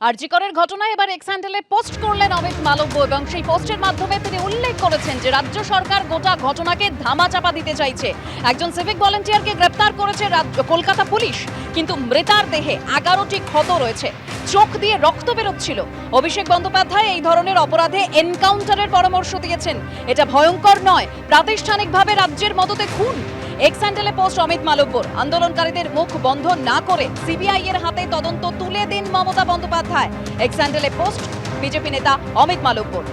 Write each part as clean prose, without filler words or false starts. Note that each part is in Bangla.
আরজি করের ঘটনায় এবার এক্স হ্যান্ডেলে পোস্ট করলেন অমিত মালব্য এবং সেই পোস্টের মাধ্যমে তিনি উল্লেখ করেছেন যে রাজ্য সরকার গোটা ঘটনাকে ধামাচাপা দিতে চাইছে। একজন সিভিক ভলান্টিয়ারকে গ্রেপ্তার করেছে কলকাতা পুলিশ, কিন্তু মৃতার দেহে 11টি ক্ষত রয়েছে, চোখ দিয়ে রক্ত বেরোচ্ছিল। অভিষেক বন্দ্যোপাধ্যায় এই ধরনের অপরাধে এনকাউন্টারের পরামর্শ দিয়েছেন। এটা ভয়ঙ্কর নয়, প্রাতিষ্ঠানিকভাবে রাজ্যের মদতে খুন। এক্স হ্যান্ডেলে পোস্ট অমিত মালব্যর। আন্দোলনকারীদের মুখ বন্ধ না করে সিবিআই এর হাতে তদন্ত তুলে দিন মমতা বন্দ্যোপাধ্যায়। এক্স হ্যান্ডেলে পোস্ট বিজেপি নেতা অমিত মালব্যর।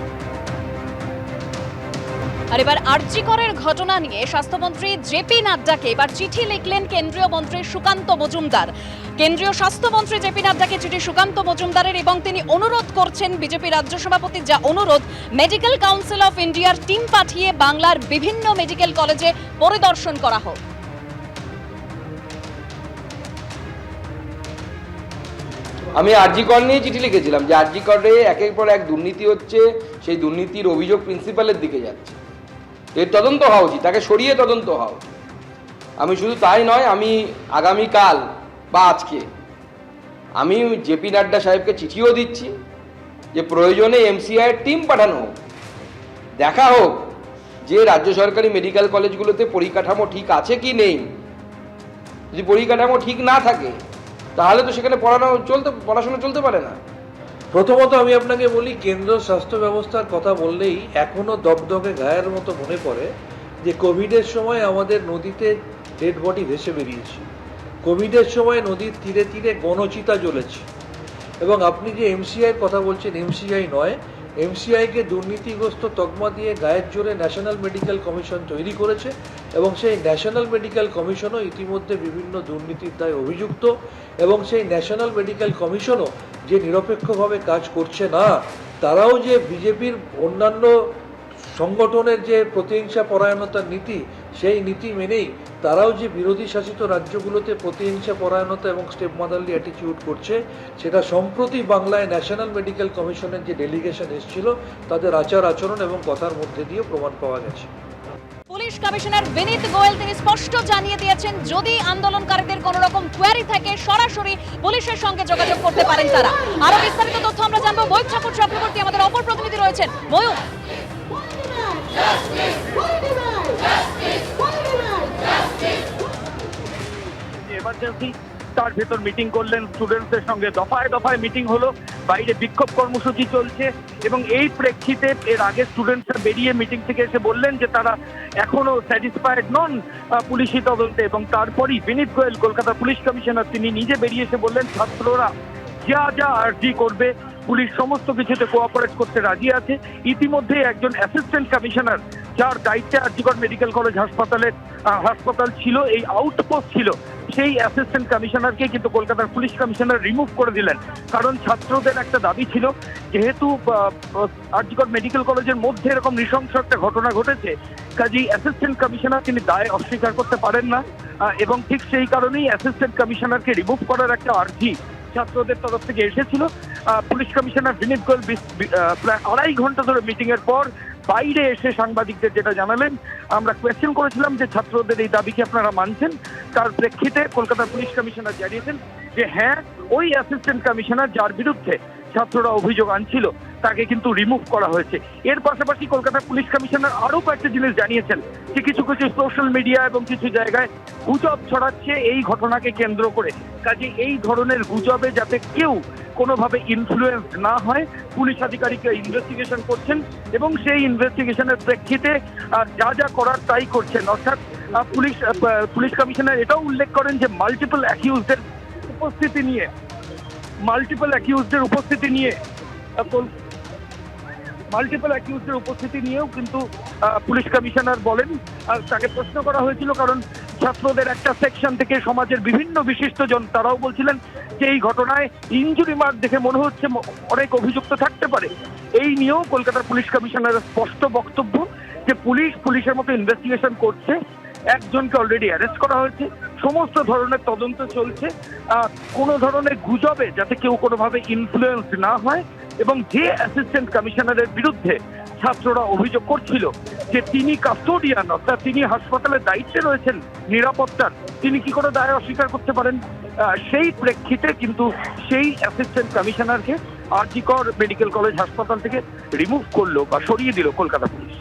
আর এবার আরজি করের ঘটনা নিয়ে স্বাস্থ্যমন্ত্রী জেপি নাড্ডাকে এবার চিঠি লিখলেন কেন্দ্রীয় মন্ত্রী সুকান্ত মজুমদার। কেন্দ্রীয় স্বাস্থ্যমন্ত্রী জেপি নাড্ডাকে চিঠি সুকান্ত মজুমদারের এবং তিনি অনুরোধ করছেন বিজেপি রাজ্য সভাপতির যা অনুরোধ, মেডিকেল কাউন্সিল অফ ইন্ডিয়ার টিম পাঠিয়ে বাংলার বিভিন্ন মেডিকেল কলেজে পরিদর্শন করা হোক। আমি আরজি কর নিয়ে চিঠি লিখেছিলাম যে আরজি করে একের পর এক দুর্নীতি হচ্ছে, সেই দুর্নীতির অভিযোগ প্রিন্সিপালের দিকে যাচ্ছে, এর তদন্ত হওয়া উচিত, তাকে সরিয়ে তদন্ত হওয়া উচিত। আমি শুধু তাই নয়, আমি আগামীকাল বা আজকে আমি জেপি নাড্ডা সাহেবকে চিঠিও দিচ্ছি যে প্রয়োজনে এমসিআই টিম পাঠানো হোক, দেখা হোক যে রাজ্য সরকারি মেডিকেল কলেজগুলোতে পরিকাঠামো ঠিক আছে কি নেই। যদি পরিকাঠামো ঠিক না থাকে তাহলে তো সেখানে পড়াশোনা চলতে পারে না। প্রথমত আমি আপনাকে বলি, কেন্দ্র স্বাস্থ্য ব্যবস্থার কথা বললেই এখনো দগদগে গায়ের মতো মনে পড়ে যে কোভিডের সময় আমাদের নদীতে ডেড বডি ভেসে বেরিয়েছে, কোভিডের সময় নদীর তীরে তীরে গণচিতা জ্বলেছে। এবং আপনি যে এমসিআইয়ের কথা বলছেন, এমসিআই নয়, এমসিআইকে দুর্নীতিগ্রস্ত তকমা দিয়ে গায়ের জোরে ন্যাশনাল মেডিকেল কমিশন তৈরি করেছে এবং সেই ন্যাশনাল মেডিকেল কমিশনও ইতিমধ্যে বিভিন্ন দুর্নীতির দায়ে অভিযুক্ত। এবং সেই ন্যাশনাল মেডিকেল কমিশনও যে নিরপেক্ষভাবে কাজ করছে না, তারাও যে বিজেপির অন্যান্য সংগঠনের যে প্রতিহিংসা পরায়ণতার নীতি, সেই নীতি মেনেই তারাও যে বিরোধী শাসিত রাজ্যগুলোতে প্রতিহিংসা পরায়ণতা এবং স্টেপ মাদারলি অ্যাটিটিউড করছে, সেটা সম্প্রতি বাংলায় ন্যাশনাল মেডিকেল কমিশনের যে ডেলিগেশন এসেছিল তাদের আচার আচরণ এবং কথার মধ্যে দিয়ে প্রমাণ পাওয়া গেছে। পুলিশ কমিশনার বিনীত গোয়েল তিনি স্পষ্ট জানিয়ে দিয়েছেন, যদি আন্দোলনকারীদের কোনো রকম কোয়ারি থাকে সরাসরি পুলিশের সঙ্গে যোগাযোগ করতে পারেন তারা। আরো বিস্তারিত তথ্য আমরা জানবো। ময়ূক ঠাকুর চক্রবর্তী আমাদের অপর প্রতিনিধি রয়েছেন। ময়ূক, এমার্জেন্সি তার ভেতর মিটিং করলেন স্টুডেন্টসদের সঙ্গে, দফায় দফায় মিটিং হলো, বাইরে বিক্ষোভ কর্মসূচি চলছে এবং এই প্রেক্ষিতে এর আগে স্টুডেন্টসরা বেরিয়ে মিটিং থেকে এসে বললেন যে তারা এখনো স্যাটিসফাইড নন পুলিশি তদন্তে। এবং তারপরই বিনীত গোয়েল কলকাতা পুলিশ কমিশনার তিনি নিজে বেরিয়ে এসে বললেন ছাত্ররা যা যা আরজি করবে পুলিশ সমস্ত কিছুতে কোঅপারেট করতে রাজি আছে। ইতিমধ্যে একজন অ্যাসিস্ট্যান্ট কমিশনার যার দায়িত্বে আরজিকর মেডিকেল কলেজ হাসপাতাল ছিল, এই আউটপোস্ট ছিল, সেই অ্যাসিস্ট্যান্ট কমিশনারকে কিন্তু কলকাতার পুলিশ কমিশনার রিমুভ করে দিলেন। কারণ ছাত্রদের একটা দাবি ছিল, যেহেতু আরজিকর মেডিকেল কলেজের মধ্যে এরকম নৃশংস একটা ঘটনা ঘটেছে, কাজেই অ্যাসিস্ট্যান্ট কমিশনার তিনি দায় অস্বীকার করতে পারেন না এবং ঠিক সেই কারণেই অ্যাসিস্ট্যান্ট কমিশনারকে রিমুভ করার একটা আর্জি ছাত্রদের তরফ থেকে এসেছিল। পুলিশ কমিশনার বিনীত গোয়েল প্রায় 2.5 ঘন্টা ধরে মিটিং এর পর বাইরে এসে সাংবাদিকদের যেটা জানালেন, আমরা কোয়েশ্চেন করেছিলাম যে ছাত্রদের এই দাবিকে আপনারা মানছেন, তার প্রেক্ষিতে কলকাতার পুলিশ কমিশনার জানিয়েছেন যে হ্যাঁ, ওই অ্যাসিস্ট্যান্ট কমিশনার যার বিরুদ্ধে ছাত্ররা অভিযোগ আনছিল তাকে কিন্তু রিমুভ করা হয়েছে। এর পাশাপাশি কলকাতার পুলিশ কমিশনার আরো কয়েকটা জিনিস জানিয়েছেন যে কিছু কিছু সোশ্যাল মিডিয়া এবং কিছু জায়গায় গুজব ছড়াচ্ছে এই ঘটনাকে কেন্দ্র করে, কাজে এই ধরনের গুজবে যাতে কেউ কোনোভাবে ইনফ্লুয়েন্স না হয় পুলিশ আধিকারিকরা ইনভেস্টিগেশন করছেন এবং সেই ইনভেস্টিগেশনের প্রেক্ষিতে যা যা করার তাই করছেন। অর্থাৎ পুলিশ কমিশনার এটাও উল্লেখ করেন যে মাল্টিপল অ্যাকিউজদের উপস্থিতি নিয়েও কিন্তু পুলিশ কমিশনার বলেন। আর তাকে প্রশ্ন করা হয়েছিল, কারণ ছাত্রদের একটা সেকশন থেকে সমাজের বিভিন্ন বিশিষ্টজন তারাও বলছিলেন যে এই ঘটনায় ইনজুরি মার্ক দেখে মনে হচ্ছে অনেক অভিযুক্ত থাকতে পারে। এই নিয়েও কলকাতার পুলিশ কমিশনারের স্পষ্ট বক্তব্য যে পুলিশের মতো ইনভেস্টিগেশন করছে, একজনকে অলরেডি অ্যারেস্ট করা হয়েছে, সমস্ত ধরনের তদন্ত চলছে, কোনো ধরনের গুজবে যাতে কেউ কোনোভাবে ইনফ্লুয়েন্স না হয়। এবং যে অ্যাসিস্ট্যান্ট কমিশনারের বিরুদ্ধে ছাত্ররা অভিযোগ করছিল যে তিনি কাস্টোডিয়ান, অর্থাৎ তিনি হাসপাতালের দায়িত্বে রয়েছেন নিরাপত্তার, তিনি কি করে দায় অস্বীকার করতে পারেন? সেই প্রেক্ষিতে কিন্তু সেই অ্যাসিস্ট্যান্ট কমিশনারকে আরজি কর মেডিকেল কলেজ হাসপাতাল থেকে রিমুভ করলো বা সরিয়ে দিল কলকাতা পুলিশ।